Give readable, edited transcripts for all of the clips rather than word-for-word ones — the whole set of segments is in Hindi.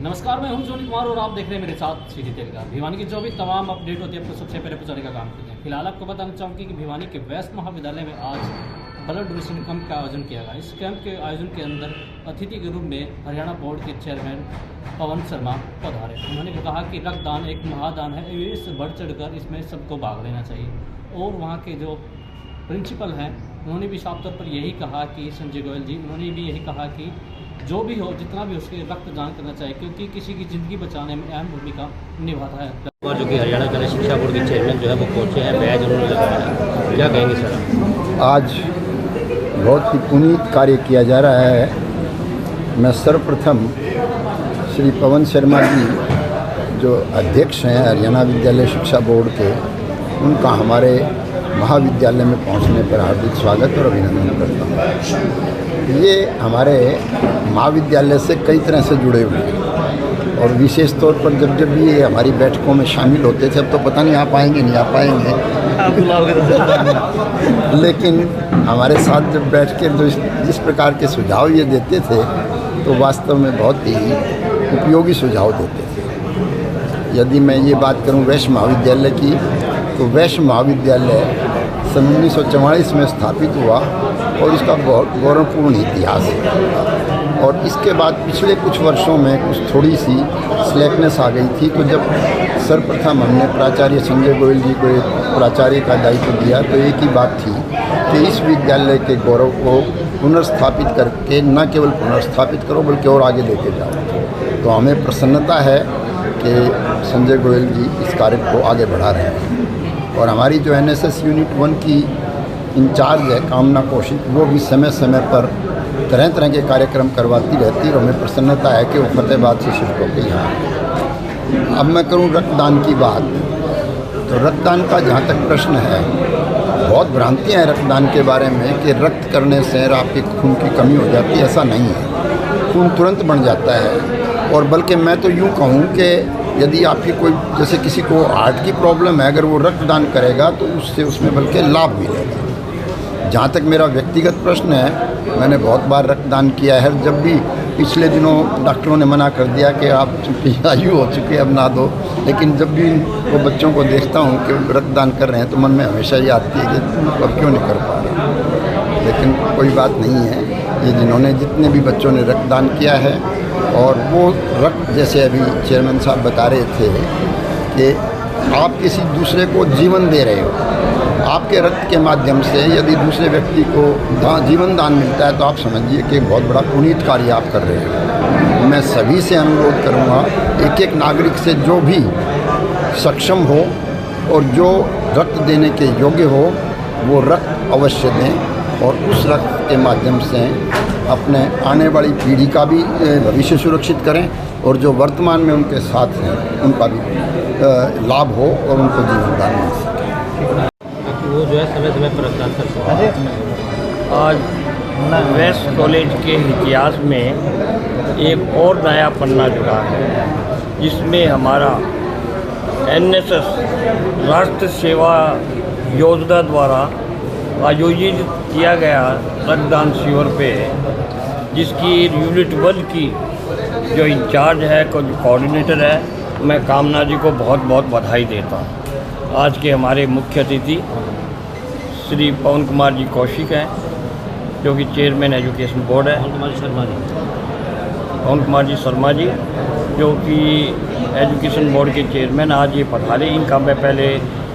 नमस्कार, मैं हूं जोनी कुमार और आप देख रहे हैं मेरे साथ सिटी तेलगा। भिवानी की जो भी तमाम अपडेट होती है आपको सबसे पहले पहुंचाने का काम करते हैं। फिलहाल आपको बताना चाहूँगी कि भिवानी के वेस्ट महाविद्यालय में आज ब्लड डोनेशन कैंप का आयोजन किया गया। इस कैंप के आयोजन के अंदर अतिथि के रूप में हरियाणा बोर्ड के चेयरमैन पवन शर्मा पधारे। उन्होंने कहा कि रक्तदान एक महादान है, इससे बढ़ चढ़कर इसमें सबको भाग लेना चाहिए। और वहाँ के जो प्रिंसिपल हैं उन्होंने भी साफ तौर पर यही कहा कि संजय गोयल जी, उन्होंने भी यही कहा कि जो भी हो, जितना भी उसके रक्तदान करना चाहिए, क्योंकि किसी की ज़िंदगी बचाने में अहम भूमिका निभाता है। जो कि हरियाणा कला शिक्षा बोर्ड के चेयरमैन जो है वो पहुंचे हैं, बैज उन्होंने लगाया। क्या कहेंगे सर? आज बहुत ही पुनीत कार्य किया जा रहा है। मैं सर्वप्रथम श्री पवन शर्मा जी जो अध्यक्ष हैं हरियाणा विद्यालय शिक्षा बोर्ड के, उनका हमारे महाविद्यालय में पहुंचने पर हार्दिक स्वागत और अभिनंदन करता हूँ। ये हमारे महाविद्यालय से कई तरह से जुड़े हुए हैं और विशेष तौर पर जब भी ये हमारी बैठकों में शामिल होते थे, अब तो पता नहीं आ पाएंगे नहीं आ पाएंगे लेकिन हमारे साथ जब बैठ के जिस प्रकार के सुझाव ये देते थे तो वास्तव में बहुत ही उपयोगी सुझाव देते थे। यदि मैं ये बात करूं वैश्य महाविद्यालय की, तो वैश्य महाविद्यालय सन 1944 में स्थापित हुआ और इसका बहुत गौरवपूर्ण इतिहास है। और इसके बाद पिछले कुछ वर्षों में कुछ थोड़ी सी स्लैकनेस आ गई थी। तो जब सर्वप्रथम हमने प्राचार्य संजय गोयल जी को प्राचार्य का दायित्व दिया तो एक ही बात थी कि इस विद्यालय के गौरव को पुनर्स्थापित करके न केवल पुनर्स्थापित करो बल्कि और आगे लेके जाओ। तो हमें प्रसन्नता है कि संजय गोयल जी इस कार्य को आगे बढ़ा रहे हैं। और हमारी जो एनएसएस यूनिट 1 की इंचार्ज है कामना कौशिक, वो भी समय समय पर तरह तरह के कार्यक्रम करवाती रहती है और हमें प्रसन्नता है कि वो फतेहाबाद से शिफ्ट होकर यहाँ। अब मैं करूँ रक्तदान की बात, तो रक्तदान का जहाँ तक प्रश्न है, बहुत भ्रांतियाँ हैं रक्तदान के बारे में कि रक्त करने से आपके खून की कमी हो जाती है। ऐसा नहीं है, खून तुरंत बन जाता है। और बल्कि मैं तो यूँ कहूँ कि यदि आपकी कोई जैसे किसी को हार्ट की प्रॉब्लम है, अगर वो रक्तदान करेगा तो उससे उसमें बल्कि लाभ मिलेगा। जहाँ तक मेरा व्यक्तिगत प्रश्न है, मैंने बहुत बार रक्तदान किया है। जब भी पिछले दिनों डॉक्टरों ने मना कर दिया कि आप चूँकि आयु हो चुकी है अब ना दो, लेकिन जब भी वो बच्चों को देखता हूँ कि रक्तदान कर रहे हैं तो मन में हमेशा ये आती है कि अब क्यों नहीं कर पा रहे। लेकिन कोई बात नहीं है, ये जिन्होंने जितने भी बच्चों ने रक्तदान किया है, और वो रक्त जैसे अभी चेयरमैन साहब बता रहे थे कि आप किसी दूसरे को जीवन दे रहे हो, आपके रक्त के माध्यम से यदि दूसरे व्यक्ति को जीवन दान मिलता है तो आप समझिए कि बहुत बड़ा पुनीत कार्य आप कर रहे हो। मैं सभी से अनुरोध करूँगा, एक एक नागरिक से जो भी सक्षम हो और जो रक्त देने के योग्य हो वो रक्त अवश्य दें और उस रक्त के माध्यम से अपने आने वाली पीढ़ी का भी भविष्य सुरक्षित करें और जो वर्तमान में उनके साथ हैं उनका भी लाभ हो और उनको जीवन दान मिल सके। वो जो है समय समय पर रक्तदान करते हैं। आज वेस्ट कॉलेज के इतिहास में एक और नया पन्ना जुड़ा है, जिसमें हमारा एनएसएस राष्ट्र सेवा योजना द्वारा आयोजित किया गया रक्तदान शिविर पे, जिसकी यूनिट 1 की जो इंचार्ज है, कोऑर्डिनेटर है, मैं कामना जी को बहुत बहुत बधाई देता हूँ। आज के हमारे मुख्य अतिथि श्री पवन कुमार जी कौशिक हैं, जो कि चेयरमैन एजुकेशन बोर्ड है। पवन कुमार जी शर्मा जी जो कि एजुकेशन बोर्ड के चेयरमैन आज ये पधारे। इनका मैं पहले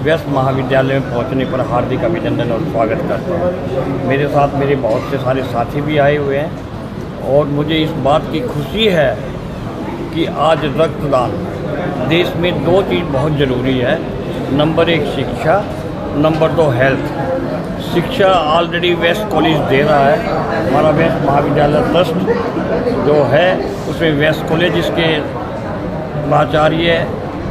वेस्ट महाविद्यालय में पहुंचने पर हार्दिक अभिनंदन और स्वागत करता हूँ। मेरे साथ मेरे बहुत से सारे साथी भी आए हुए हैं और मुझे इस बात की खुशी है कि आज रक्तदान देश में 2 चीज़ बहुत ज़रूरी है। नंबर 1 शिक्षा, नंबर 2 हेल्थ। शिक्षा ऑलरेडी वेस्ट कॉलेज दे रहा है। हमारा वेस्ट महाविद्यालय ट्रस्ट जो है उसमें वेस्ट कॉलेज इसके प्राचार्य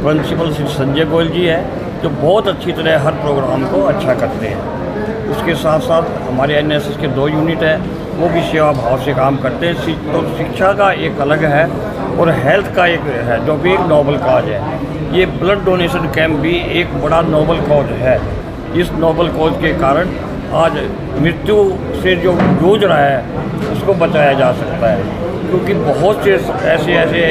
प्रिंसिपल श्री संजय गोयल जी है, जो बहुत अच्छी तरह हर प्रोग्राम को अच्छा करते हैं। उसके साथ साथ हमारे एनएसएस के 2 यूनिट है, वो भी सेवा भाव से काम करते हैं। तो शिक्षा का एक अलग है और हेल्थ का एक है जो भी एक नोबल काज है। ये ब्लड डोनेशन कैंप भी एक बड़ा नोबल कॉज है। इस नोबल कॉज के कारण आज मृत्यु से जो जूझ रहा है उसको बचाया जा सकता है, क्योंकि बहुत से ऐसे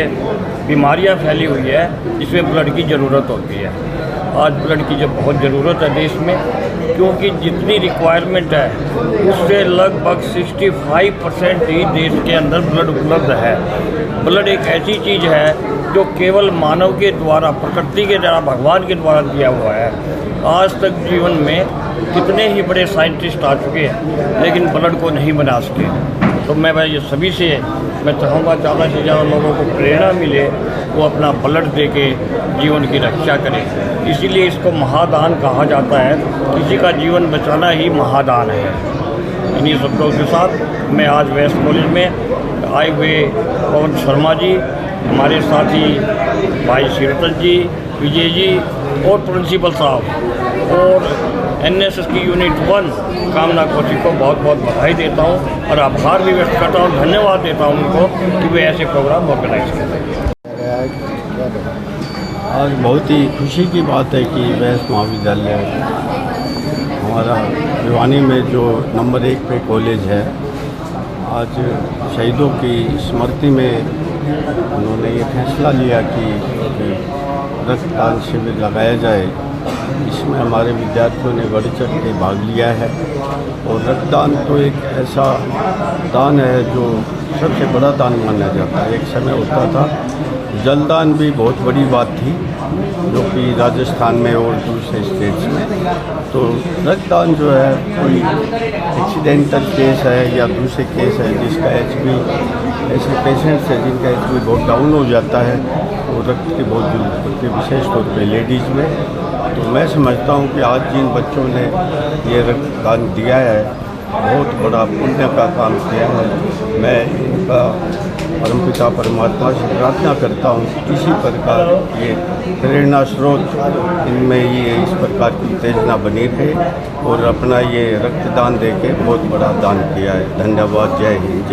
बीमारियां फैली हुई है जिसमें ब्लड की ज़रूरत होती है। आज ब्लड की जो बहुत ज़रूरत है देश में, क्योंकि जितनी रिक्वायरमेंट है उससे लगभग 65% ही देश के अंदर ब्लड उपलब्ध है। ब्लड एक ऐसी चीज़ है जो केवल मानव के द्वारा, प्रकृति के द्वारा, भगवान के द्वारा दिया हुआ है। आज तक जीवन में कितने ही बड़े साइंटिस्ट आ चुके हैं लेकिन ब्लड को नहीं बना सके। तो मैं भाई ये सभी से मैं चाहूँगा ज़्यादा से ज़्यादा लोगों को प्रेरणा मिले, वो अपना ब्लड दे के जीवन की रक्षा करें। इसीलिए इसको महादान कहा जाता है, किसी का जीवन बचाना ही महादान है। इन्हीं शब्दों के साथ मैं आज वेस्ट कॉलेज में आए हुए पवन शर्मा जी, हमारे साथी भाई शीरतल जी, विजय जी और प्रिंसिपल साहब और NSS की यूनिट 1 कामना कोची को बहुत बहुत बधाई देता हूँ और आभार भी व्यक्त करता हूँ, धन्यवाद देता हूँ उनको कि वे ऐसे प्रोग्राम ऑर्गेनाइज करते हैं। आज बहुत ही खुशी की बात है कि वेस्ट महाविद्यालय हमारा भिवानी में जो नंबर 1 पे कॉलेज है, आज शहीदों की स्मृति में उन्होंने ये फैसला लिया कि रक्तदान शिविर लगाया जाए। इसमें हमारे विद्यार्थियों ने बढ़ चढ़ के भाग लिया है और रक्तदान तो एक ऐसा दान है जो सबसे बड़ा दान माना जाता है। एक समय होता था जलदान भी बहुत बड़ी बात थी, जो कि राजस्थान में और दूसरे स्टेट्स में। तो रक्तदान जो है कोई एक्सीडेंटल केस है या दूसरे केस है जिसका HB, ऐसे पेशेंट्स हैं जिनका HB बहुत डाउन हो जाता है और रक्त की बहुत जरूरत पड़ती है, विशेष तौर पे लेडीज़ में। तो मैं समझता हूँ कि आज जिन बच्चों ने ये रक्तदान दिया है, बहुत बड़ा पुण्य का काम किया है। मैं इनका परमपिता परमात्मा से प्रार्थना करता हूँ कि इसी प्रकार ये प्रेरणा स्रोत इनमें ये इस प्रकार की उत्तेजना बनी रहे और अपना ये रक्तदान देके बहुत बड़ा दान किया है। धन्यवाद। जय हिंद।